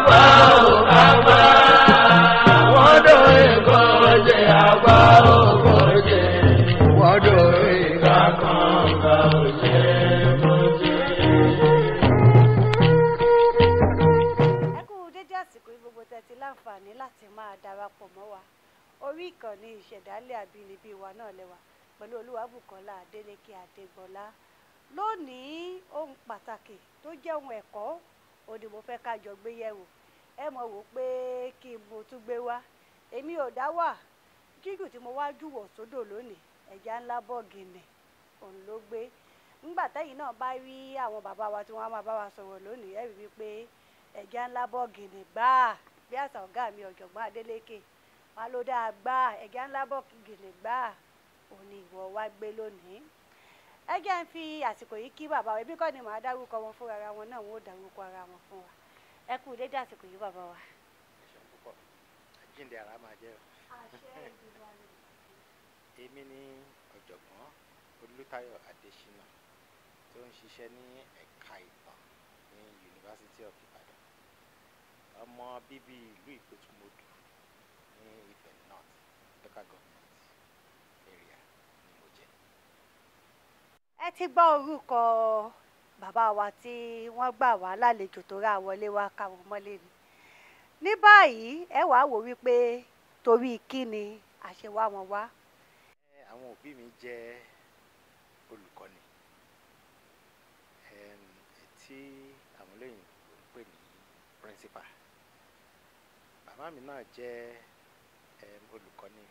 àgbà ò àgbà wọ́n dòwe kò jẹ́ àgbà ò kò jẹ́ wọ́n dòwe kankan kò jẹ́ kò jẹ́. ẹ kú dédé àsìkò yìí gbogbo tẹ́tí láǹfààní láti máa darapọ̀ mọ́ wa orí ìkànnì ìṣẹ̀dálẹ̀ àbínibí wa náà lẹ́wà pẹ̀lú Olúwabùkọ́lá Adélékè Adégbọlá. Lónìí ohun pàtàkì tó jẹ́ ohun ẹ̀kọ́ òní mo fẹ́ ká jọ gbé yẹ̀wò. Ẹ mọ̀ wò pé kí mo tún gbé wá èmi ò dá wà jíjù tí mo wá júwọ̀ sódò lónìí ẹja ńlá bọ́ọ̀gìnì òun ló gbé. Nígbà tẹ́yìn náà bá rí àwọn bàbá wa tí wọ́n máa bá wa sọ̀rọ̀ lónìí ẹ rí wípé ẹja ńlá bọ́ọ̀gìnì gbáà bí àṣà ọ̀gá mi ọ̀jọ̀gbọ́n Adélékè wọn ló dáa gbáà ẹja ńlá bọ́ọ̀gìnì gbáà òun ni ìwọ wá gbé lónìí. Ẹ jẹ́ ń fi àsìkò yìí kí bàbá wa ẹbí kọ́ ni màá dárúkọ wọn fúnra ara wọn náà wọn ò dárúkọ ara wọn fún wa. Ẹ kú dédé àsìkò yìí bàbá wa. ẹ ṣeun púpọ̀ àjíǹde ara máa jẹ́ o. àṣẹ ìdìbò rẹ̀. èmi ni ọ̀jọ̀gbọ́n Olútáyọ̀ Adéṣínà tó ń ṣiṣẹ́ ní ẹ̀ka ìtàn ní University of Ibadan, ọmọ bíbí ìlú Ìpètùmọdù ní Ifẹ̀ North local government area ni mo jẹ́. Ẹ ti gbọ́ orúkọ bàbá wa tí wọ́n gbà wá lálejò tó rà wọlé wá káwọn mọ́lé ni. Ní báyìí ẹ wàá wò wípé torí kí ni àṣewá wọn wá. àwọn òbí mi jẹ́ olùkọ́ni tí àwọn olóyìnbó ń pè ní principal. Bàbá mi náà jẹ́ olùkọ́ni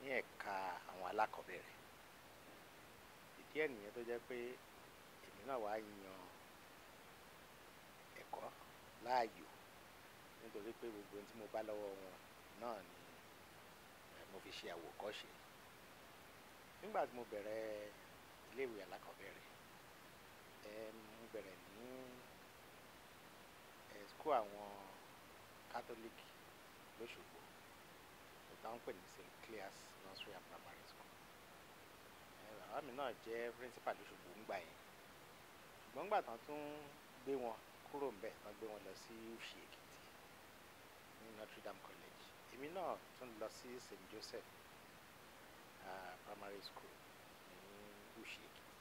ní ẹ̀ka àwọn alákọ̀ọ́bẹ̀rẹ̀. ìdí ẹ̀ nìyẹn tó jẹ́ pé èmi náà wá yan ẹ̀kọ́ láàyò nítorí pé gbogbo ohun tí mo bá lọ́wọ́ wọn náà ni mo fi ṣe àwòkọ́ṣe. nígbà tí mo bẹ̀rẹ̀ iléèwé alákọ̀ọ́bẹ̀rẹ̀ mo bẹ̀rẹ̀ ní school àwọn Catholic lóṣogbo tó táwọn pè ní St. Clair's Nursery and Primary School. Bàbá mi náà jẹ́ principal lóṣogbo ńgbà yẹn, ṣùgbọ́n ńgbà tán tún gbé wọn kúrò ńbẹ̀ tán gbé wọn lọ sí Ushi Èkìtì ní Notre Dame College. èmi náà tún lọ sí St. Joseph Primary School ní Ushi Èkìtì.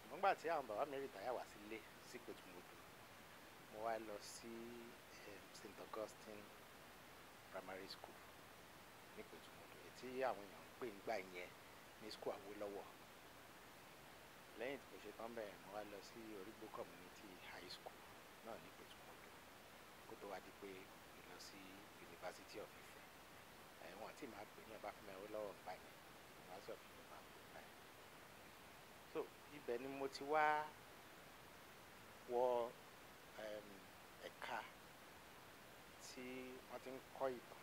ṣùgbọ́n ńgbà tí àwọn bàbá mi rìtáyà wá sílé sí Ìpètùmọdù mo wá lọ sí St. Augustine Primary School ní Ìpètùmọdù tí àwọn èèyàn ń pè ńgbà yẹn ní school Awólọ́wọ̀. lẹ́yìn tí mo ṣe tán bẹ́ẹ̀ mo wá lọ sí Orígbó Community High School náà ní Ìpètùmọdù kó tó wá di pé mo lọ sí University of Ife. Wọ́n tí máa pè ní Ọbáfẹ́mi Awólọ́wọ̀ ńgbà yẹn, University of Ife máa pè ńgbà yẹn. so ibẹ̀ ni mo ti wá wọ ẹ̀ka tí wọ́n ti ń kọ́ ìtàn.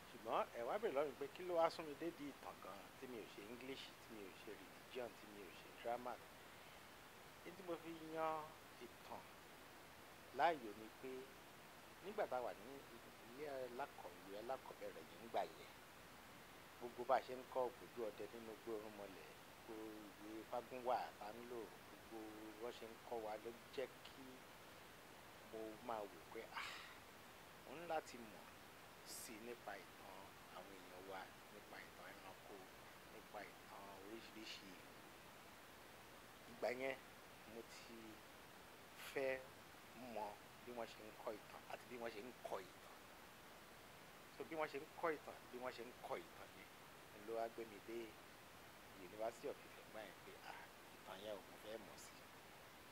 ṣùgbọ́n ẹ wá bèrè lọ́rùn pé kí ló wá sún mi dé di ìtàn gan tí mi ò ṣe English, tí mi ò ṣe religion, tí mi ò ṣe drama. ní tí mo fi yan ìtàn láàyò ni pé nígbà tá a wà ní ilé alákọ̀ọ́bẹ̀rẹ̀ yìí ńgbà yẹn, gbogbo bá a ṣe ń kọ́ Ògbójú Ọdẹ nínú Igbó Orúnmọlẹ̀, gbogbo ìwé Fágúnwà tá ń lò, gbogbo wọ́n ṣe ń kọ́ wa ló jẹ́ kí mo máa wò pé mo ní láti mọ̀ sí nípa ìtàn àwọn èèyàn wa, nípa ìtàn ẹranko, nípa ìtàn oríṣiríṣi ìlú. ìgbà yẹn mo ti fẹ́ mọ̀ bí wọ́n ṣe ń kọ́ ìtàn àti bí wọ́n ṣe ń kọ ìtàn. so bí wọ́n ṣe ń kọ́ ìtàn, bí wọ́n ṣe ń kọ ìtàn yẹn ló wá gbé mi dé University of Ife gbà yẹn pé ìtàn yẹn ò mo fẹ́ mọ̀ sí.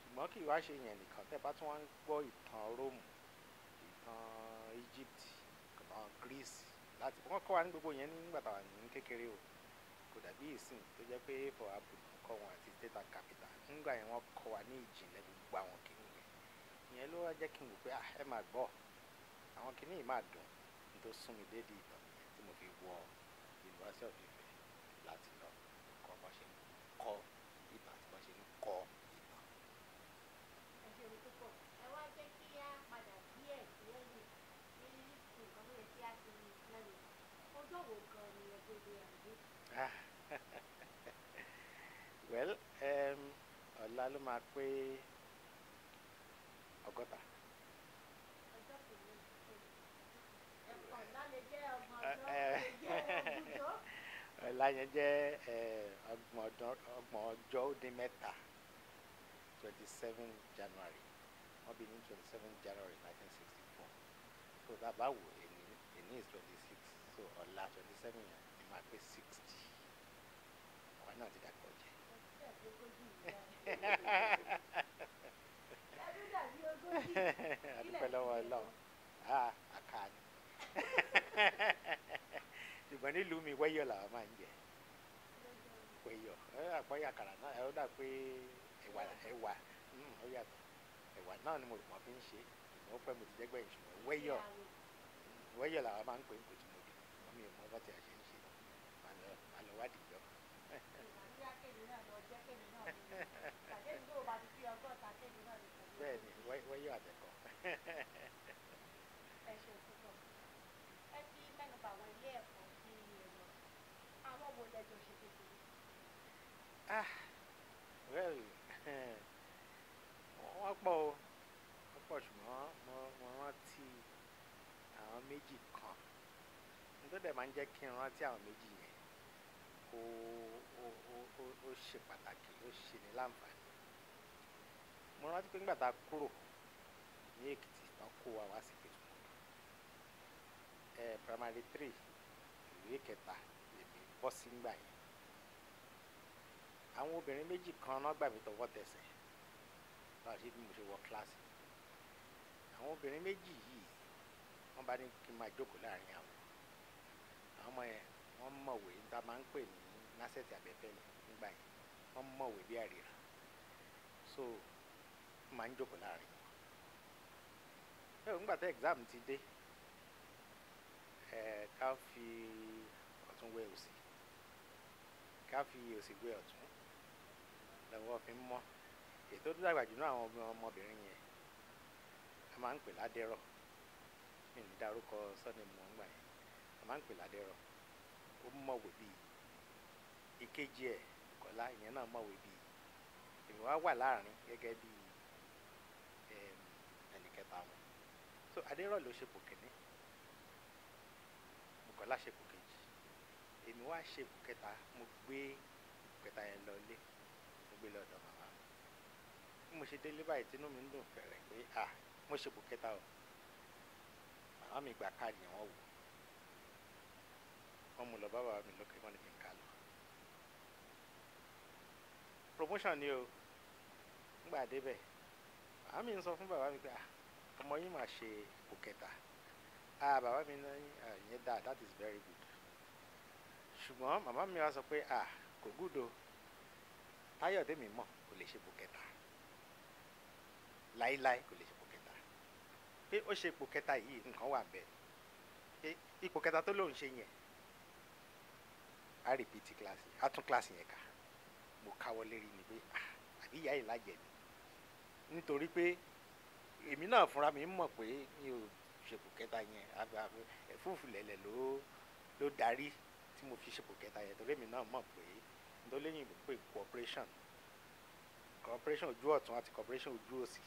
ṣùgbọ́n kì í wá ṣe yẹn nìkan, tẹ́ bá tún wá ń gbọ́ ìtàn Róòmù, ìtàn Egypt, ìtàn Greece, láti wọ́n kọ́ wa ní gbogbo yẹn nígbà táwa ní kékeré o. kò dàbí ìsìn tó jẹ́ pé for apple kọ́ wọn àti state and capital. nígbà yẹn wọ́n kọ́ wa ní ìjìnlẹ̀ gbogbo àwọn kìnìún yẹn. ìyẹn ló wá jẹ́ kí n wò pé ẹ máa gbọ́ àwọn kìnìún yìí máa dùn ní tó sún mi dé di ìtàn yẹn tí mo fi wọ University of Ife láti lọ kọ́ bọ́ ṣe ń kọ́ ìtàn àti bọ́ ṣe ń kọ́ ìtàn. Ẹ ṣe orí púpọ̀. Ẹ wá jẹ́ kí á padà díẹ̀ lẹ́yìn ní nǹkan tó yẹ kí á ti lẹ́nu. Ọjọ́ wo gan ni ẹ gbé àgbé? well ọ̀la ló máa pé 60 ọ̀la yẹn jẹ́ ọgbọ̀n ọjọ́ ó dín mẹ́ta 27 January wọ́n bí ní 27 January 1964 so dábàá wò èní is 26 so ọ̀la 27 yẹn ni máa pé 60 àwa náà ti dàgbọ́ jẹ. adúpẹ́ lọ́wọ́ Ọlọ́run àká ni ṣùgbọ́n nílùú mi wẹ́yọ̀ làwọn máa ń jẹ wẹ́yọ̀ àpọ́yà àkàrà náà ẹ̀ ó dà pé ẹ̀wà ó yàtọ̀ ẹ̀wà náà ni mo rò wọ́n fi ń ṣe ìmọ̀ pẹ́ mo ti jẹ́ gbẹ̀yìn ṣùgbọ́n wẹ́yọ̀ làwọn máa ń pè é kò tí mo dì wọ́n mi ò mọ bọ́ tí a ṣe ń ṣe máa lọ wádìí jọ. bẹ́ẹ̀ni wẹ́yọ̀ àtẹ̀kọ́. ẹ ṣe púpọ̀ ẹ ti mẹ́nu bà àwọn ilé ẹ̀kọ́ tí ẹ lọ àwọn wo lẹ́jọ́ ṣe kékeré. well wọ́n pọ̀ ṣùgbọ́n mo rántí àwọn méjì kan nítorí dẹ̀ máa ń jẹ́ kí n rántí àwọn méjì yẹn ó ṣe pàtàkì ó ṣe ní láǹfààní. mo rántí pé nígbà tá a kúrò ní Èkìtì tán kó wa wá sí Ìpètùmọ̀dù primary 3 ìwé kẹta lèmi bọ́ sí ngbà yẹn. àwọn obìnrin méjì kan náà gbà mí tọwọ́ tẹsẹ̀ láti bí mo ṣe wọ kíláàsì. àwọn obìnrin méjì yìí wọ́n bá ní kí n máa jókòó láàrin àwọn ọmọ yẹn wọ́n mọ̀wé níta máa ń pè ní násẹ̀tì abẹ́fẹ́lẹ́ nígbà yẹn wọ́n mọ̀wé bí àríra so wọ́n máa ń jókòó láàrin wọn. nígbà tí exam ti dé ká fi ọ̀tún wé òsì ká fi òsì wé ọ̀tún lọ́wọ́ fi ń mọ́ ètò tó dàgbà jù náà àwọn ọmọbìnrin yẹn a máa ń pè ládẹ́rọ̀ mi ní dárúkọ sọ́ni mọ̀ ńgbà yẹn a máa ń pè ládẹ́rọ̀ ó mọ̀wé bíi ìkejì ẹ̀ Kọ́lá ìyẹn náà mọ̀wé bíi èmi wá wà láàrin gẹ́gẹ́ bíi ẹnìkẹta wọn so adẹ́rọ̀ ló ṣe pò kìíní Kọ́lá ṣe pò kejì èmi wá ṣe pò kẹta mo gbé pò kẹta yẹn lọ lé mo gbé lọ́dọ̀ màmá mi bí mo ṣe délé báyìí tínú mi ń dùn fẹ̀rẹ̀ pé mo ṣe pò kẹta o màmá mi gba káàdì yẹn wọ́n wò wọ́n mú lọ bá bàbá mi lókè wọ́n ní kí n ká lọ promotion ni o ngbà débẹ̀ màmá mi ń sọ fún bàbá mi pé ọmọ yín máa ṣe pò kẹta bàbá mi ní ìyẹn that is very good ṣùgbọ́n màmá mi wá sọ pé kò good o Táyọ̀ tèmi mọ̀ kò lè ṣe pò kẹta láíláí kò lè ṣe pò kẹta pé ó ṣe pò kẹta yìí nǹkan wà bẹ́ẹ̀ pé ipò kẹta tó lóun ṣe yẹn á rìpítì kíláàsì á tún kíláàsì yẹn ká mo káwọ́ lérí ni pé àbí ìyá yìí lájẹ ni nítorí pé èmi náà fúnra mi mọ̀ pé mi ò ṣepò kẹta yẹn ẹ̀fúùfù lẹ̀lẹ̀ ló darí tí mo fi ṣepò kẹta yẹn torí èmi náà mọ̀ pé nítorí lẹ́yìn pé cooperation ojú ọ̀tún àti cooperation ojú òsì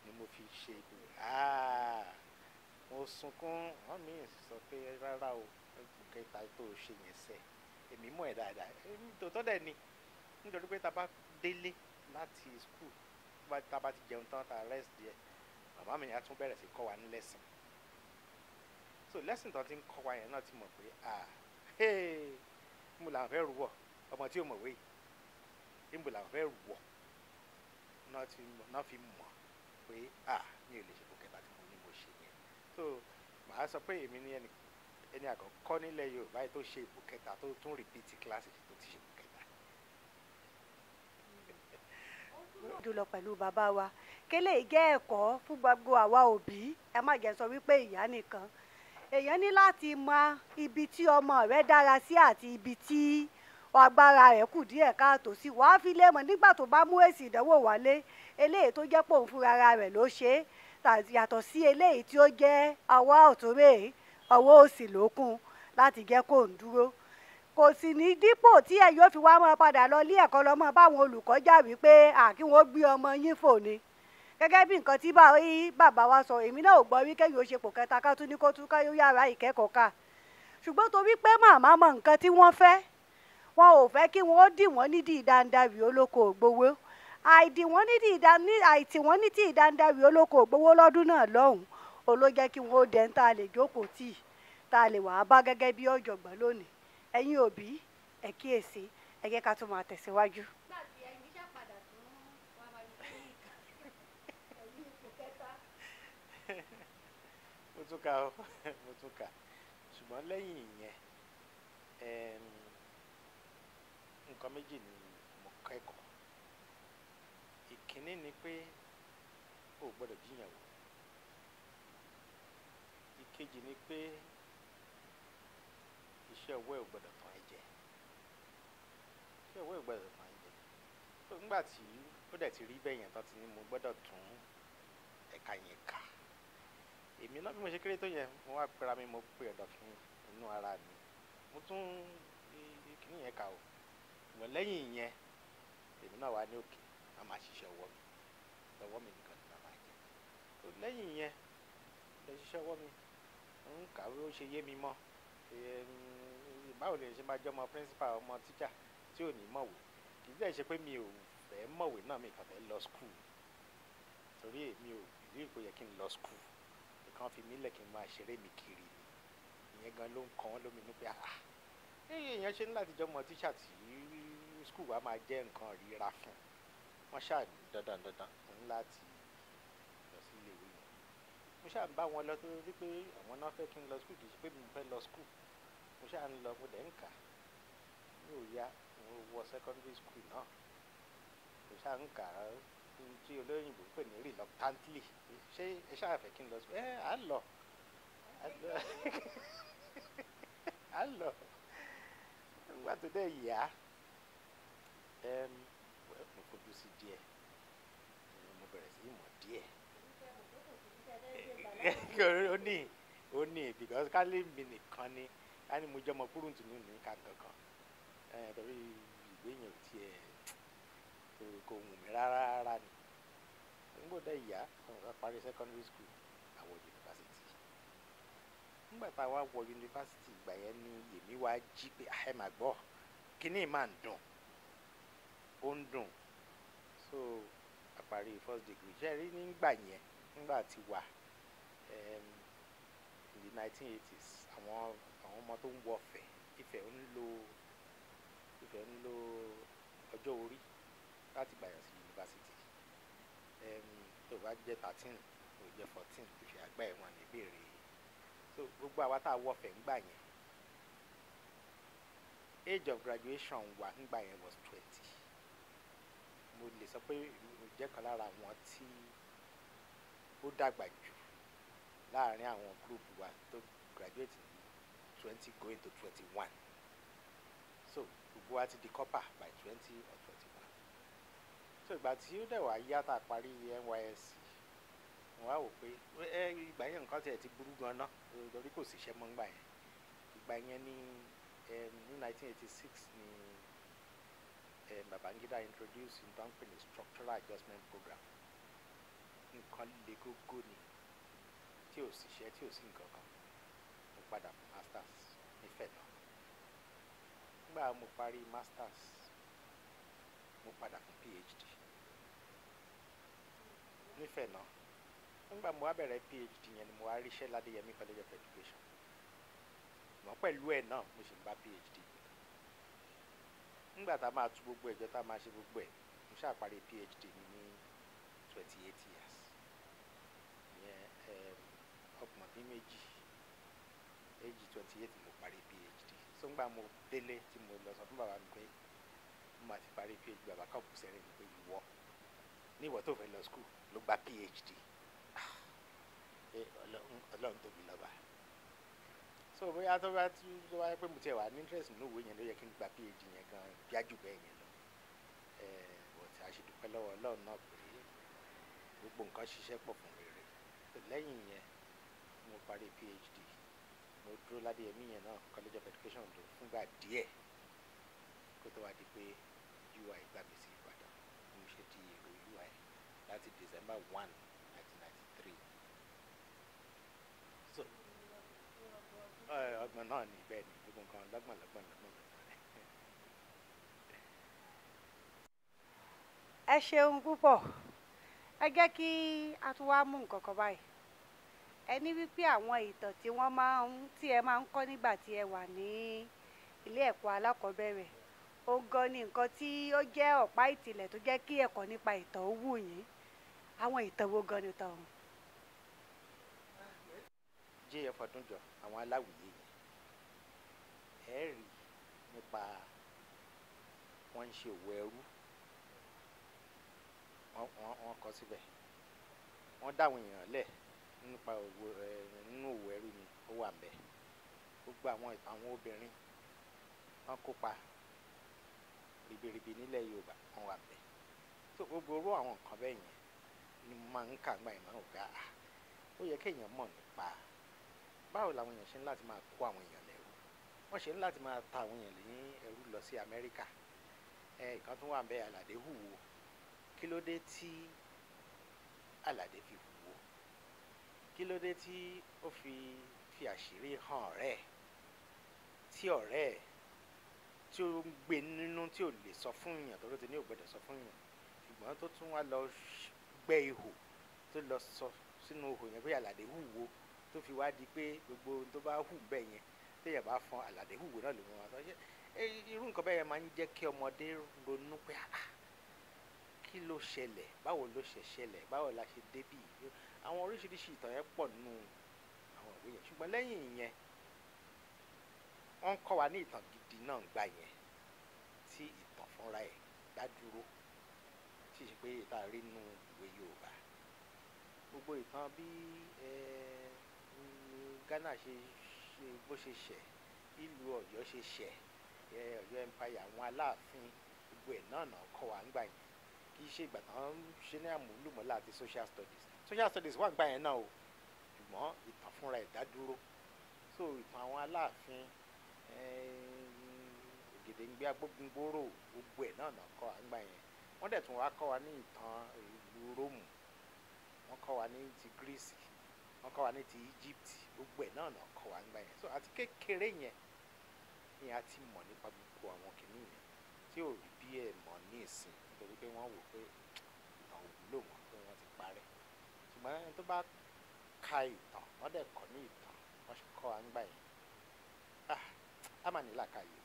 ni mo fi ṣe mo sunkún wọ́n mi sọ pé rárá o ẹ̀pò kẹta tó ṣe yẹn sẹ́ èmi mọ̀ ẹ́ dáadáa tòótọ́ dẹ̀ ni nítorí pé tá a bá délé láti school tá a bá ti jẹun tán tá a rest díẹ̀ màmá mi á tún bẹ̀rẹ̀ sí kọ́ wa ní lesson so lesson tó ti ń kọ́ wa yẹn náà ti mọ̀ pé mo làwọn fẹ́ rú wọ̀ ọmọ tí ò mọ̀ wé yìí mo làwọn fẹ́ rú wọ̀ náà fi mọ̀ pé mi ò lè ṣe pò kẹta tí mo ní mo ṣe yẹn so màá sọ pé èmi ní ẹni àkọ́kọ́ nílẹ̀ Yorùbá yìí tó ṣe ipò kẹta tó tún repeat kíláàsì tó ti ṣe ipò kẹta. jùlọ pẹ̀lú bàbá wa kélé jẹ́ ẹ̀kọ́ fún gbogbo àwa òbí ẹ má jẹ́ sọ wípé ìyá nìkan èèyàn ní láti mọ ibi tí ọmọ rẹ̀ dára sí àti ibi tí agbára rẹ̀ kù díẹ̀ káàtó sí wàá fi lé mọ̀ nígbà tó bá mú èsì ìdánwò wálé eléyìí tó jẹ́ pòun fúnra rẹ̀ ló ṣe yàtọ̀ sí eléyìí tí ó jẹ́ ọwọ́ ọ̀tún rèé ọwọ́ òsì lókun láti jẹ́ kó ń dúró kò sì ní dípò tí ẹ yóò fi wá mọ́ padà lọ ilé ẹ̀kọ́ lọ́mọ báwọn olùkọ́ jà wípé kí wọ́n gbé ọmọ yín fò ni gẹ́gẹ́ bí nǹkan tí bàbá wa sọ èmi náà ò gbọ́ wí kẹ́yìn ó ṣe pò kẹta ká tún ní kó tún ká yóò yára ìkẹ́kọ̀ọ́ ká ṣùgbọ́n torí pé màmá mọ nǹkan tí wọ́n fẹ́ wọn ò fẹ́ kí wọ́n dì wọ́n nídìí ìdáńdáwì olóko ògbówó àìtì wọ́n ní tí ìdáńdáwì olóko ògbówó lọ́dún náà lọ́hùn-ún ó ló jẹ́ kí wọ́n ó dẹ́n tá a lè jókòó tì tá a lè wàá bá gẹ́gẹ́ bí ọ̀jọ̀gbọ́n lónìí ẹ̀yin òbí ẹ kíyèsí ẹ jẹ́ ká tún máa tẹ̀síwájú. mo tún kà ó mo tún kà ṣùgbọ́n lẹ́yìn ìyẹn nǹkan méjì ni mo kẹ́kọ̀ọ́ ìkíní ni pé o ò gbọ́dọ̀ jíyàn wò ìkejì ni pé iṣẹ́ ọwọ́ ẹ̀ ò gbọ́dọ̀ tàn ẹ́ jẹ iṣẹ́ ọwọ́ ẹ̀ ò gbọ́dọ̀ tàn ẹ́ jẹ nígbà tí ó dẹ̀ ti rí bẹ́ẹ̀ yẹn tán ti ní mo gbọ́dọ̀ tún ẹ̀ka yẹn kà èmi náà bí mo ṣe kéré tó yẹn mo wá pera mi mo pe ọ̀dọ̀ fún inú ara mi mo tún kíní yẹn kà ó ṣùgbọ́n lẹ́yìn ìyẹn èmi náà wá ní òkè a máa ṣiṣẹ́ ọwọ́ mi lọ́wọ́ mi nìkan ni màá máa jẹ tó lẹ́yìn ìyẹn lọ ṣiṣẹ́ ọwọ́ mi ń kàwé ó ṣe yé mi mọ́ báwo lè ṣe máa jẹ́ ọmọ principal ọmọ teacher tí ò ní mọ̀wé kì í dẹ̀ ṣe pé mi ò fẹ́ mọ̀wé náà mi kàn fẹ́ lọ school torí èmi ò ìlú ìpò yẹ kí n lọ school nǹkan fi mí lẹ̀ kí n máa ṣeré mi kiri ni ìyẹn gan ló ń kàn wọ́n lóminú pé èèyàn ṣe ní láti jẹ́ ọmọ teacher tí school wa máa jẹ́ nǹkan ríra fún wọ́n ṣáà dandan ní láti lọ sí ilé ìwé yẹn mo ṣáà ń bá wọn lọ tó rí pé àwọn náà fẹ́ kí n lọ school kì í ṣe pé mi fẹ́ lọ school mo ṣáà ń lọ mo dẹ̀ ń kà mi ò yá mo wọ secondary school náà mo ṣáà ń kà á tí olóyìnbó pè ní reluctantly ṣé ẹ ṣáà fẹ́ kí n lọ school à ń lọ à ń lọ nígbà tó dẹ̀ yá mo fojú sí díẹ̀ mo bẹ̀rẹ̀ sí mọ̀ díẹ̀ ó ní because kálí mi nìkan ni ká ní mo jẹ́ ọmọ kúrúǹtù nínú ní kankan torí ìwé yẹn ò tiẹ̀ kò wù mí rárá ni nígbà tó yá mo parí secondary school àwọ̀ yunifásitì nígbà tá a wá wọ yunifásitì ìgbà yẹn ni èmi wá jí pé ẹ máa gbọ́ kíní máa ń dùn ó ń dùn so àparí first degree ṣe rí nígbà yẹn nígbà tí wà in the 1980s àwọn ọmọ tó ń wọ Ifẹ̀ ń lo ọjọ́ orí láti gbàyàn sí yunifásitì tó bá jẹ́ 13 tó jẹ́ 14 Ifẹ̀ àgbà ẹ̀wọ̀n ní ìbéèrè so gbogbo àwa tá a wọ Ifẹ̀ ńgbà yẹn age of graduation wa ńgbà yẹn was 20 mo lè sọ pé mo jẹ́ kan lára àwọn tí ó dàgbà jù láàrin àwọn gúrúùpù wa tó graduate ní 20 going to 21 so gbogbo wa ti di copper by 20 or 21 so ìgbà tí ó dẹ̀ wá yá tá a parí NYSC wọ́n á wò pé ìgbà yẹn nǹkan tiẹ̀ ti burú gan náà lórí kò síṣẹ́ mọ́ ńgbà yẹn ìgbà yẹn ní 1986 ni Babangida introduce nǹkan pè ní structural adjustment program nǹkan le gógó ni tí ò síṣẹ́ tí ò sí nǹkan kan mo padà fún masters nífẹ̀ẹ́ náà nígbà mo parí masters mo padà fún PhD nífẹ̀ẹ́ náà nígbà mo wá bẹ̀rẹ̀ PhD yẹn ni mo wá ríṣẹ́ ládéyẹmí College of Education mọ̀ pẹ̀lú ẹ̀ náà mo sì ń bá PhD nígbà tá a máa tú gbogbo ẹ̀jọ́ tá a máa ṣe gbogbo ẹ̀ mo ṣàparí PhD mi ní 28 years ìyẹn ọgbọ̀n dín méjì age 28 mo parí PhD so ńgbà mo délé tí mo lọ sọ fún bàbá mi pé mo máa ti parí PhD bàbá kan bù sẹ́rìn mi pé ìwọ ní ìwọ tó fẹ́ lọ school ló gba PhD Ọlọ́run tóbi lọ́ba so bóyá tó bá wáyé pé mo tiẹ̀ wà ní interest nínú ìwé yẹn ló yẹ kí n gba PhD yẹn gan bíájú bẹ́ẹ̀ yẹn lọ but a ṣe dúpẹ́ lọ́wọ́ Ọlọ́run náà pé gbogbo nǹkan ṣiṣẹ́ pọ̀ fún rere lẹ́yìn yẹn mo parí PhD mo dúró ládéyẹmí yẹn náà College of Education tó fúngbà díẹ̀ kó tó wá di pé UI gbà mí sí Ìbàdàn mo ṣe di èrò UI láti December 1 1993 so ọgbọ̀n náà ní bẹ́ẹ̀ ni gbogbo nǹkan lọ́gbọ̀n ẹ ṣeun púpọ̀. Ẹ jẹ́ kí a tún wá mú nǹkan kan báyìí. Ẹ ní wípé àwọn ìtàn tí ẹ máa ń kọ́ nígbà tí ẹ wà ní ilé ẹ̀kọ́ alákọ̀ọ́bẹ̀rẹ̀, ó gan ni nǹkan tí ó jẹ́ ọ̀pá ìtìlẹ̀ tó jẹ́ kí ẹ̀kọ́ nípa ìtàn ó wù yín. Àwọn ìtàn wo gan ni ìtàn ọ̀hún? J.F. Ọdúnjọ àwọn aláwìyé yẹn ẹ rí nípa wọ́n ń ṣe òwò ẹrú, wọ́n kọ síbẹ̀, wọ́n dáwọn èèyàn lẹ̀ nípa nínú òwò ẹrú ni ó wà ńbẹ̀. Gbogbo àwọn obìnrin wọ́n kópa ribiribi nílẹ̀ Yorùbá wọ́n wà ńbẹ̀. tó gbogbo orú àwọn nǹkan bẹ́ẹ̀ yẹn ni mo máa ń kà gbà ìmọ̀ ọ̀gá ó yẹ kéèyàn mọ̀ nípa báwo làwọn èèyàn ṣe ń láti máa kó àwọn èèyàn lẹ́rú, wọ́n ṣe ń láti máa ta àwọn èèyàn ní ẹrú lọ sí Amẹ́ríkà. Ìkan tún wà ńbẹ̀, Àlàdé hùwò. Kí ló dé tí Àlàdé fi hùwò? Kí ló dé tí ó fi àṣírí hàn ọ̀rẹ́ ẹ̀, tí ọ̀rẹ́ ẹ̀ tí ó ń gbé nínú tí ò lè sọ fún èèyàn tó ló ti ní ò gbọdọ̀ sọ fún èèyàn, ṣùgbọ́n tó tún wá lọ gbẹ́ ihò tó lọ sọ sínú ihò yẹn pé Àlàdé hùwò, tó fi wá di pé gbogbo ohun tó bá hù bẹ́ẹ̀ yẹn téèyàn bá fọn Àlàdé hùwò náà ló mọ̀ wá sọ. Irú nǹkan bẹ́ẹ̀ yẹn máa ń jẹ́ kí ọmọdé ronú pé kí ló ṣẹlẹ̀, báwo ló ṣe ṣẹlẹ̀, báwo la ṣe débí. Àwọn oríṣiríṣi ìtàn yẹn pọ̀ nínú àwọn ìwé yẹn, ṣùgbọ́n lẹ́yìn ìyẹn wọ́n ń kọ́ wa ní ìtàn gidi náà gbà yẹn tí ìtàn fúnra ẹ̀ dá dúró, tí ì ṣe pé ìta rí nínú ìwé Yorùbá. Gbogbo ìtàn bí Ghana ṣe bó ṣe ṣẹ̀, ìlú Ọ̀yọ́ ṣe ṣẹ̀, Ọ̀yọ́ empire, àwọn Aláàfin, gbogbo ẹ̀ náà kọ́ wa ńgbà yẹn. Kì í ṣe ìgbà tán ṣe ní àmúlùmọ́lá àti social studies wà ńgbà yẹn náà o, ṣùgbọ́n ìtàn fúnra ẹ̀ dá dúró. So ìtàn àwọn Aláàfin, Ògèdèngbé Agbógungbòrò, gbogbo ẹ̀ náà kọ́ wa ńgbà yẹn. Wọ́n dẹ̀ tún wá kọ́ wa ní ìtàn ìlú Róòmù, wọ́n kọ́ wa ní ti Greece, wọ́n kọ́ wa ní ti Egypt, gbogbo ẹ̀ náà kọ́ wa ńgbà yẹn. So àti kékeré yẹn ni a ti mọ̀ nípa gbogbo àwọn kìíní yẹn tí ò rí bí ẹ̀ mọ̀ ní ìsìn, nítorí pé wọ́n wò pé ìtàn ò wúlò mọ́, pé wọ́n ti parẹ́. Ṣùgbọ́n ẹni tó bá ka ìtàn, wọ́n dẹ̀ kọ́ ní ìtàn, wọ́n ṣe kọ́ wa ńgbà yẹn, á mà ní làákàyè.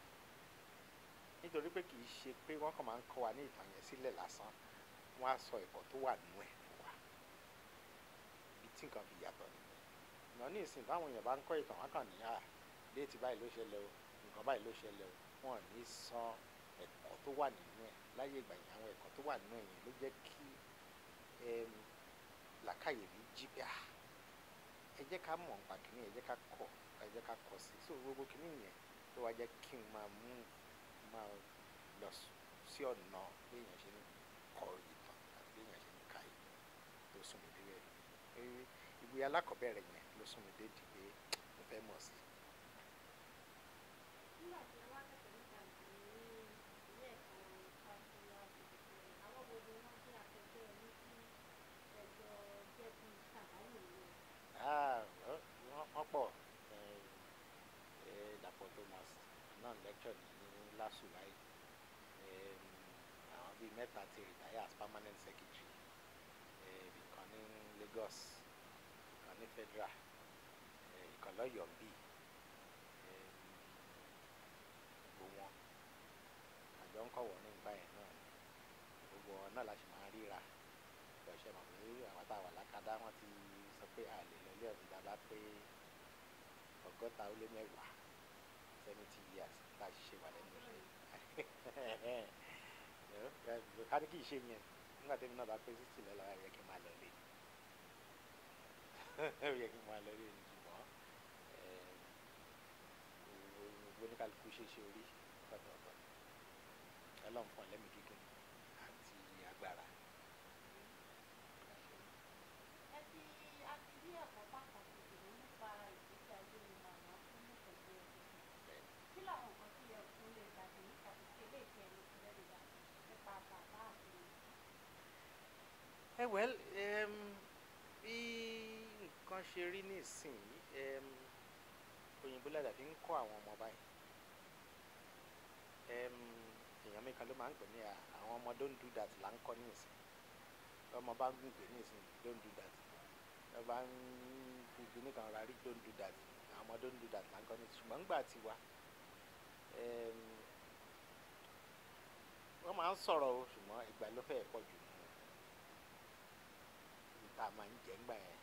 Nítorí pé kì í ṣe pé wọ́n kàn máa ń kọ́ wa ní ìtàn yẹn sílẹ̀ lásán, wọ́n á sọ ẹ̀kọ́ tó wà nínú ẹ̀ fún wa. Ibi tí nǹkan fi yàtọ̀ nìyẹn. Ìmọ̀ ní ìsìn táwọn èèyàn bá ń kọ́ ìtàn, wọ́n kàn ní déètì báyìí ló ṣẹlẹ̀ o, nǹkan báyìí ló ṣẹlẹ̀ o, wọ́n ò ní sọ ẹ̀kọ́ tó wà nínú ẹ̀. Láyé ìgbà yẹn àwọn ẹ̀kọ́ tó wà nínú ẹ̀ yẹn ló jẹ́ kí làákàyè mi jí pé ẹ jẹ́ ká mọ̀ nípa kìíní, ẹ jẹ́ ká kọ́ sí. So gbogbo kìíní yẹn ló wá jẹ́ kí n máa lọ sí ọ̀nà bí èèyàn ṣe ń kọ ìtàn àti bí èèyàn ṣe ń ka ìtàn tó sún mi dé rẹ̀. Ìwé alákọ̀ọ́bẹ̀rẹ̀ yẹn ló sún mi dé di pé mo fẹ́ mọ̀ sí. Nígbà tí ẹ wá kẹ́kọ̀ọ́ nípa ìtàn ní ilé ẹ̀kọ́ fásitì àwọn wo ni wọ́n jẹ́ akẹgbẹ́ ẹni tí ẹjọ́ jẹ́ bí ṣàbáwò rẹ̀? Wọ́n pọ̀. Dàpọ̀ Thomas náà lecture ní LASU báyìí. Àwọn bíi mẹ́ta ti retire as permanent secretary. Ìkan ní Lagos, ìkan ní Federal, ìkan lọ́yọ̀ọ́ bí. Gbogbo wọn àjọ ń kọ̀wọ́ ní ìgbà yẹn náà, gbogbo wọn náà la ṣe máa ń ríra. Ìgbọ̀nsẹ̀ mọ̀ pé àwọn táwa lákàdá wọn ti sọ pé a lè lọlé ọ̀dún dábàá pé 110 70 years tá a ṣe wà lẹ́nu iṣẹ́. Ká ní kí ìṣe yẹn nígbà tí mi náà bá pé 60 lọ́la yẹ kí n máa lọ lé yẹ kí n máa lọ lé ní, ṣùgbọ́n oníkálukú ṣe orí ọ̀tọ̀ọ̀tọ̀. Ọlọ́run fún ọlẹ́mì gígùn àti agbára. Ẹ ti rí ẹ̀kọ́ pàtàkì jùlọ nípa ìgbésí ayé màmá fún ìtọ́jú ẹ̀sìn. Kí làwọn nǹkan tí ẹ tún lè gbàgbé tàbí kí eléyìí tí ẹni ti lẹ́nu gbà nípa bàbá àti bí nǹkan ṣe rí nísìnyí, òyìnbó ládà fi ń kọ́ àwọn ọmọ báyìí. èèyàn mi kan ló máa ń pè ní àwọn ọmọ don't do that là ń kọ́ ní ìsìn ọmọ bá ń gùn gbé ní ìsìn don't do that ẹ bá ń gbé nìkan ra rí don't do that àwọn ọmọ don't do that là ń kọ́ ní ìsìn ṣùgbọ́n ńgbà tí wa wọ́n máa ń sọ̀rọ̀ o ṣùgbọ́n ìgbà ló fẹ́ pọ̀ jù nù níta máa ń jẹ́ ńgbà yẹn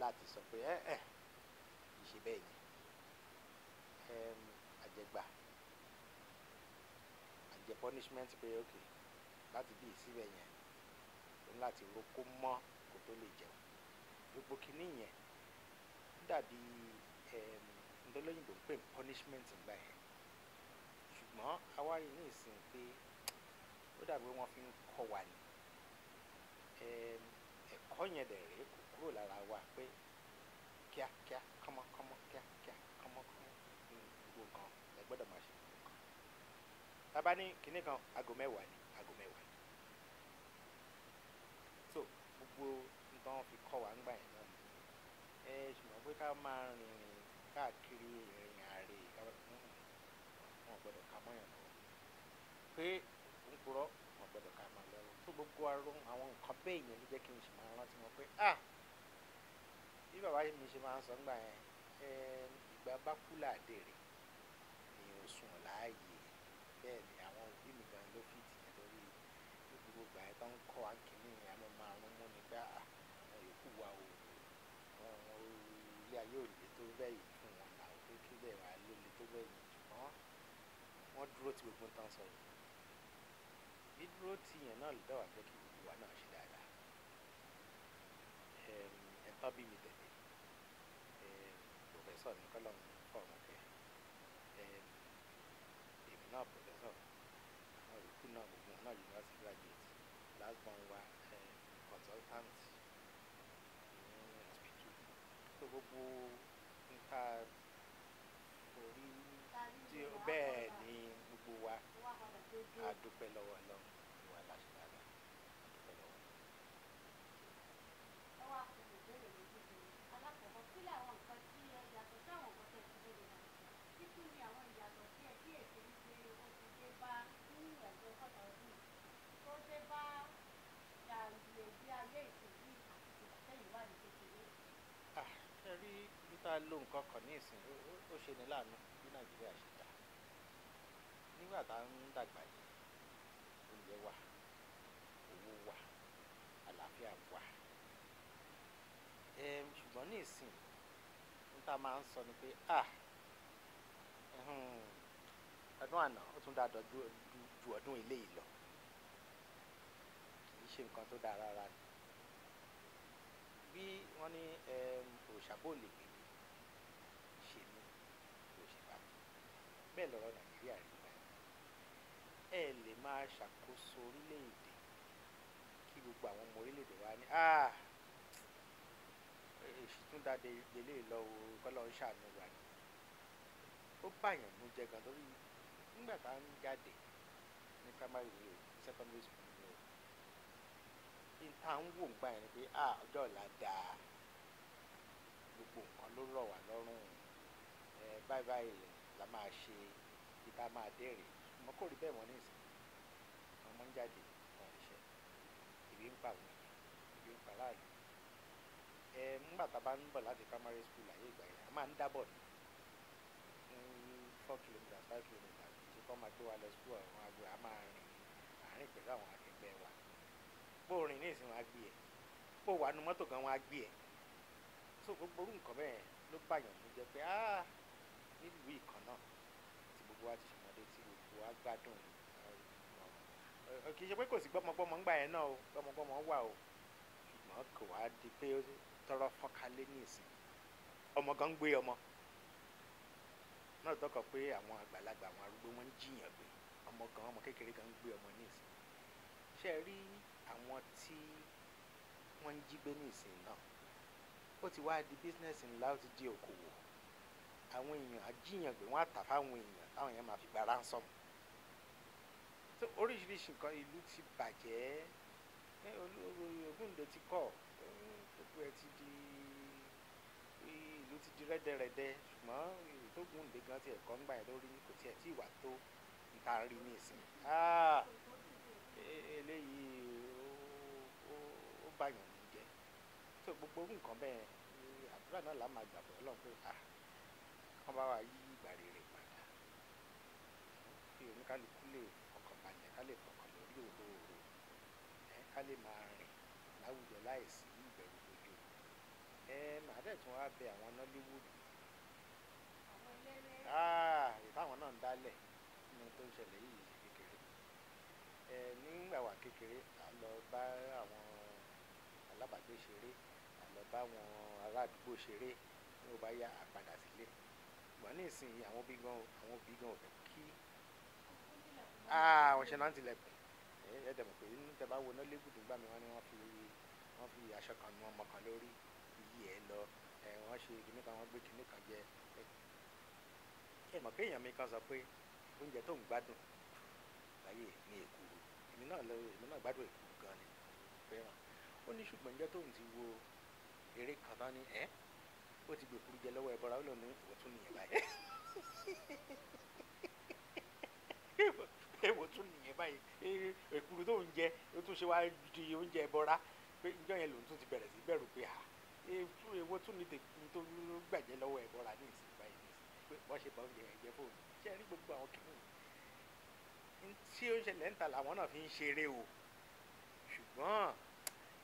láti sọ pé ìṣe bẹ́ẹ̀ yẹn àjẹgbà àjẹ punishment pé ok láti bí ìsíbẹ̀ yẹn láti ro kó mọ́ kó tó lè jẹun gbogbo kìíní yẹn dàbí ndọ́lóyìnbó ń pè punishment ńgbà yẹn ṣùgbọ́n àwárí ní ìsìn pé ó dàbí wọ́n fi ń kọ́ wa ni ẹ̀kọ́ yẹn dẹ̀ rèé kò kúrò lára wa pé kíákíá kọ́mọ́kọ́mọ́ kíákíá kọ́mọ́kọ́mọ́ gbogbo nǹkan ẹ gbọ́dọ̀ máa ṣe gbogbo nǹkan tábà ní kinní kan aago mẹ́wàá ni so gbogbo nǹkan fi kọ́ wa ńgbà yẹn náà ni ṣùgbọ́n pé ká máa rìnrìn káàkiri ìrìn àárẹ̀ wọn gbọ́dọ̀ ká mọ́yàn lọ́wọ́ pé ń purọ́ wọn gbọ́dọ̀ ká máa lọ́wọ́ tó gbogbo àwọn nǹkan bẹ́ẹ̀ yẹn ló jẹ́ kí n sì máa rántí wọn pé bí bàbá mi ṣe máa ń sọ ńgbà yẹn ìgbà bá kú láàdé rẹ̀ ni ó sùn láàyè bẹ́ẹ̀ ni àwọn òbí mi gan ló fi tìyẹn lórí gbogbo ìgbà yẹn tó ń kọ́ àǹkíní àmọ́ máa rún mú ni pé àwọn yòókù wa ò ilé ayé ò lè tó bẹ́ẹ̀ yìí fún wọn náà pé kí bẹ́ẹ̀ wà ló lè tó bẹ́ẹ̀ yìí ṣùgbọ́n wọ́n dúró tí gbogbo tán sọ yìí dídúró tí yẹn náà lè dáwà jẹ́ kí gbogbo wa náà ṣe dáadáa ẹ̀tọ́ bí mi tẹ̀lé pòfẹ́sọ̀ ní kọ́lọ́n fọ̀rùn kẹ́ èmi náà pòfẹ́sọ̀ àwọn yòókù náà gbogbo wọn náà university graduate last born wa consultant ní hospital tó gbogbo nǹka orí tí bẹ́ẹ̀ ni gbogbo wa a dúpẹ́ lọ́wọ́ Ọlọ́run ìwà láṣẹ dáadáa a dúpẹ́ lọ́wọ́ Ọlọ́run. ẹ wá kó ìbéèrè méjì fún mi alákọ̀ọ́kọ́ kílẹ̀ àwọn nǹkan tí ẹ yàtọ̀ sí àwọn nǹkan tẹ̀ ti lóde náà títún ni àwọn ìyàtọ̀ tí ẹ kíyèsí wípé ó ti dé bá nínú ẹ̀jọ́ ọgọ́ta ọdún tó dé bá ìgbé ayé ìsìnkú àti tìgbàtẹ́yìn wà ní kékeré. ẹ rí ibi tá a lo nǹkan kan ní ìsìn ó ṣe ní láàánú bí Nàìjíríà ṣe dá nígbà tá a ń dàgbà yìí oúnjẹ wà owó wà àlàáfíà wà ṣùgbọ́n ní ìsìn ní tá a máa ń sọ ni pé ọdún àná ó tún dáa ju ọdún eléyìí lọ kì í ṣe nǹkan tó dáa rárá ni bí wọ́n ní òṣàbò lè gbé mi ṣe mí kò ṣe bá mi bẹ́ẹ̀ lọ́rọ̀ Nàìjíríà rí báyìí ẹ lè máa ṣàkóso orílẹ̀-èdè kí gbogbo àwọn ọmọ orílẹ̀-èdè wa ní èsì tún dáadé gbélé lọ́wọ́ kọ́lọ́ ń ṣàánú wa ni ó báyàn mú jẹ gan lórí nígbà tá à ń jáde ní primary ni o secondary school ni o ní tá à ń wò ń gbà yẹn ni pé ọjọ́ ọ̀la dáa gbogbo nǹkan ló rọ̀ wá lọ́rùn báyìí báyìí la máa ṣe bí tá a máa dẹ́rẹ̀ ṣùgbọ́n kò rí bẹ́ẹ̀ wọ́n ní ìsìn ọmọ ń jáde wọn níṣẹ́ ìbí ń pa àwọn èèyàn ìbí ń pa aráàlú nígbà tá a bá ń bọ̀ láti primary school ayé ìgbà yẹn a máa ń dábọ̀ ní 4 kilometres 5 kilometres ṣe kọ́ máa gbé wa lọ school àwọn àgbẹ̀ a máa rìn àárín pẹ̀lú àwọn akẹgbẹ́ wa bó rìn ní ìsìn wọn á gbé ẹ bó wà nu mọ́tò gan wọn á gbé ẹ so gbogbo orú nǹkan bẹ́ẹ̀ ló bàyàn ló jẹ́ pé nílùú ìkan náà tí gbogbo wa ti ṣọmọdé tí gbogbo wa gbádùn kì í ṣe pé kò sí gbọ́mọgbọ́mọ ńgbà yẹn náà o gbọ́mọgbọ́mọ wà o ṣùgbọ́n kò wá di pé tọrọ fọ́nkálé ní ìsìn ọmọ gan ń gbé ọmọ náà tọkọ pé àwọn àgbàlagbà àwọn arúgbó wọn ń jiyàn gbé ọmọ kékeré gan ń gbé ọmọ ní ìsìn ṣe rí àwọn tí wọ́n ń jí gbé ní ìsìn náà ó ti wá di bísínẹ́sì ńlá ó ti di òkòwò àwọn èèyàn àjíyàn gbé wọ́n á tà fáwọn èèyàn táwọn èèyàn máa fi gba ránsọ́mù tó oríṣiríṣi nǹkan ìlú ti bàjẹ́ Ògúndé ti kọ́ gbogbo ẹ̀ ti di ìlú ti di rẹ́dẹ̀rẹ́dẹ́ ṣùgbọ́n ìlú tó Ògúndé gan ti ẹ̀kọ́ ńgbà yẹn lórí kò tiẹ̀ tí ìwà tó tá a rí nísìn eléyìí ó bàyàn ní jẹ́ tó gbogbo nǹkan bẹ́ẹ̀ àdúrà náà là máa gbàgbọ́ Ọlọ́run pé kán bá wa yí ìgbà rere padà kí oníkálukú lè fọkàn balẹ̀ ká lè fọkàn lórí òróòrò ká lè máa rìn láwùjọ láìsí ìbẹ̀rù bójú màá dẹ̀ tún wá bẹ àwọn Nollywood ìtàwọn náà ń dálẹ̀ nínú tó ń ṣẹlẹ̀ yìí ṣe kékeré nígbà wà kékeré à lọ bá àwọn alábàágbé ṣeré à lọ bá àwọn ará àdúgbò ṣeré ní ó bá yá àpadà sílé ṣùgbọ́n ní ìsinyìí àwọn òbí gan ò fẹ́ kí àwọn ṣe náà tilẹ̀kùn ẹ̀ẹ́dẹ̀ mọ̀ pé tẹ bá wo Nollywood nígbà mi wọ́n ní wọ́n fi aṣọ kan nu ọmọ kan lórí iyì ẹ̀ lọ wọ́n ṣe kinní kan wọ́n gbé kinní kan jẹ ẹ mọ̀ pé èèyàn mi kan sọ pé oúnjẹ tó ń gbádùn láyé ní èkuru èmi náà gbádùn èkuru gan ni fẹ́ràn ó ní ṣùgbọ́n ìjọ tóun ti wo eré kan tán ní ó ti gbé èkuru jẹ lọ́wọ́ ẹbọra ó lọ ní ìwọ tún nìyẹn báyìí ìwọ tún nìyẹn báyìí èkuru tó ń jẹ ó tún ṣe wá di oúnjẹ ẹbọra pé ìjọ yẹn lòun tún ti bẹ̀rẹ̀ sí bẹ̀rù pé èwo tún ní tèkuru tó gbàjẹ́ lọ́wọ́ ẹbọra ní ìsìn báyìí pé wọ́n ṣe bá oúnjẹ yẹn jẹ fóònù ṣé ẹ rí gbogbo àwọn kìnnìún tí ó ṣẹlẹ̀ ń ta làwọn náà fi ń ṣeré o ṣùgbọ́n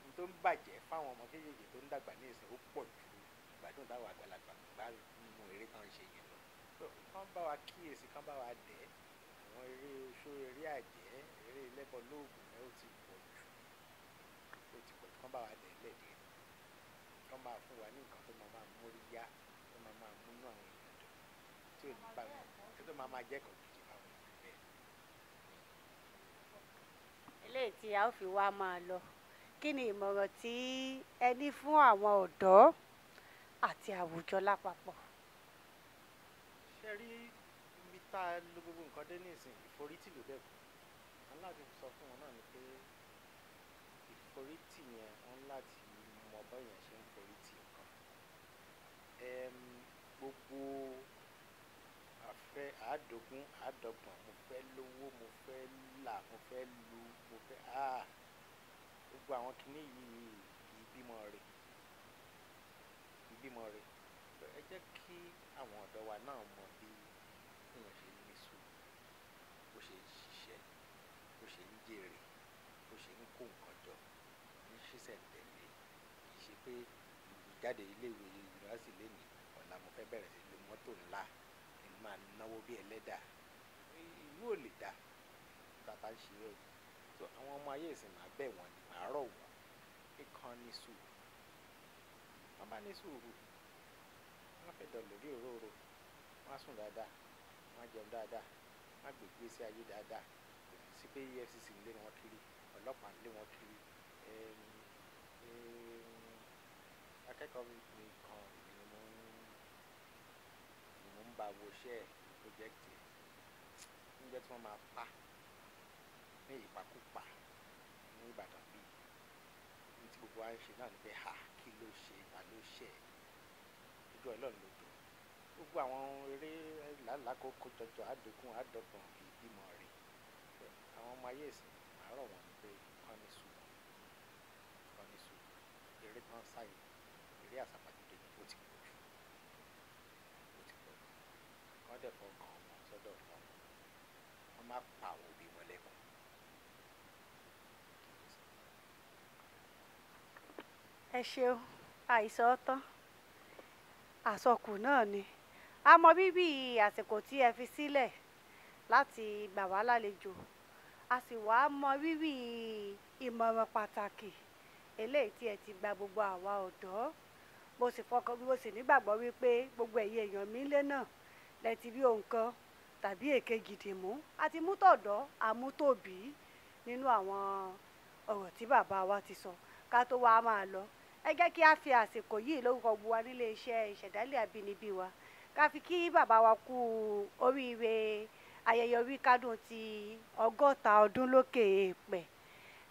n tó ń bàjẹ́ fáwọn ọmọ kéékèèké tó ń dàgbà ní ìsìn ó pọ̀ ju ìgbádùn táwọn àgbàlagbà bá nínú eré kan ṣe yẹn lọ kán bá wa kíyèsí kán bá wa dẹ̀ àwọn eré oṣó eré àjẹ́ eré lẹ́bọ lóògùn ẹ̀ ó ti pọ̀ jù kán bá wa dẹ̀ lẹ́dẹ̀ẹ́ kán máa fún wa ní nǹkan tó máa mórí yá tó máa múnú àwọn èèyàn dùn tí ò ní bá wọn tí tó máa jẹ́ kàn gidi fáwọn èèyàn bẹ́ẹ̀. eléyìí tí a ó fi wá máa lọ kí ni ìmọ̀ràn tí ẹ ní fún àwọn ọ̀dọ́ àti àwùjọ lápapọ̀. ṣe rí ibi tá a lo gbogbo nǹkan dé nísìn ìforítì ló dẹ̀ kù wọn láti sọ fún wọn náà ni pé ìforítì yẹn wọn láti mọ báyẹn ṣe ń forítì nǹkan gbogbo àfẹ́ àádọ́gún àádọ́gbọ̀n mo fẹ́ lówó mo fẹ́ là mo fẹ́ lu mo fẹ́ gbogbo àwọn kinní yìí ìbímọ rẹ̀ ẹ jẹ́ kí àwọn ọ̀dọ́ wa náà mọ bí èèyàn ṣe ní sùúrù bó ṣe ń ṣiṣẹ́ bó ṣe ń jèrè bó ṣe ń kó nǹkan jọ ní ṣísẹ̀ntẹ̀lé kì í ṣe pé ìjáde iléèwé yunifásitì lẹ́nìí ọ̀la mo fẹ́ bẹ̀rẹ̀ sí lo mọ́tò ńlá kí n máa náwó bí ẹlẹ́dà ìlú ò lè dá bàbá ń ṣe ẹ̀ tó àwọn ọmọ ayé ìsìn máa bẹ̀ wọ́n ni máa rọ̀ wọ́n pé kán ní sùúrù wọ́n bá ní sùúrù wọ́n fẹ́ dọ̀ lórí òróró wọ́n á sùn dáadáa wọ́n á jẹun dáadáa wọ́n á gbègbè sí ayé dáadáa kò ní sí pé EFCC ń lé wọn kiri ọlọ́pàá ń lé wọn kiri akẹ́kọ̀ọ́ mi kan ni mo ń bá wo iṣẹ́ pọ́jẹ́kìtì níjẹ́ tí wọ́n máa pa ní ìpakúpa ní Ìbàdàn bíi ní tí gbogbo wa ń ṣe náà ni pé kí ló ṣe ta ló ṣe ojú Ọlọ́run ló dùn gbogbo àwọn eré làálàkókò jọjọ àdógún àdọ́gbọ̀n ìbímọ rẹ̀ àwọn ọmọ ayé ìsìn àárọ̀ wọn ni pé kán ní sùúrù eré kan sáyé eré àsàpàjùdé ó ti pọ̀ jù kán dẹ̀ fọkàn ọmọ sọ́dọ̀ Ọlọ́run wọ́n má pa àwọn òbí wọn lẹ́kùn. ẹ ṣeun àìsàn tán àsọkù náà ni a mọ bíbí àsìkò tí ẹ fi sílẹ̀ láti gbà wá lálejò a sì wá mọ bíbí ìmọ̀ràn pàtàkì eléyìí tí ẹ ti gba gbogbo àwa ọ̀dọ́ mo sì nígbàgbọ́ wípé gbogbo ẹ̀yin èèyàn mi lé náà lẹ ti rí ohun kan tàbí èkejì dìmú àti mútọ̀dọ́ àmútòbí nínú àwọn ọ̀rọ̀ tí bàbá wa ti sọ ká tó wá máa lọ ẹ jẹ́ kí a fi àsìkò yìí lórúkọ gbogbo wa nílé iṣẹ́ ìṣẹ̀dálẹ̀ àbínibí wa ká fi kí bàbá wa kú oríire ayẹyẹ orí kádùn ti 100 ọdún lókè èèpẹ̀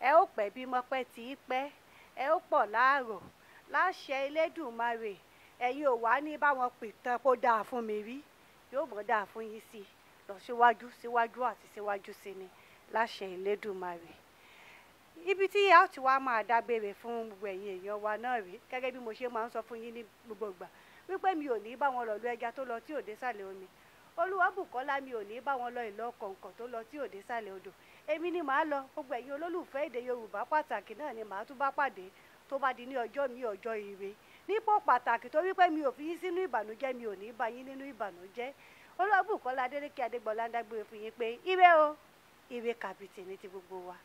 ẹ ó pẹ́ bí mọ́pẹ́ tí í pẹ́ ẹ ó pọ̀ láàrọ̀ láṣẹ Elédùmarè ẹ̀yin ò wá ní báwọn pìtàn kó dáa fún mi rí yóò mọ̀ dáa fún yín sí lọ síwájú síwájú àti síwájú sí ni láṣẹ Elédùmarè. Ibi tí a ti wá máa dágbére fún gbogbo ẹ̀yin èèyàn wa náà rí gẹ́gẹ́ bí mo ṣe máa ń sọ fún yín ní gbogbo ìgbà wípé mi ò ní bá wọn lọ lu ẹja tó lọ tí ò dé sàlẹ̀ omi. Olúwabùkọ́lá mi ò ní bá wọn lọ ìlọ kọ̀ǹkọ̀ tó lọ tí ò dé sàlẹ̀ odò. Èmi ni màá lọ, gbogbo ẹ̀yin olólùfẹ́ èdè Yorùbá pàtàkì náà ni màá tún bá pàdé tó bá di ní ọjọ́ mi ọjọ́ ire. Nípò pàtàkì torí pé mi ò fi yín sínú ìbànújẹ́, mi ò ní bá yín nínú ìbànújẹ́. Olúwabùkọ́lá Adélékè Adégbọlá ń dágbére fún yín pé ire o, ire kàbìtì ní ti gbogbo wa.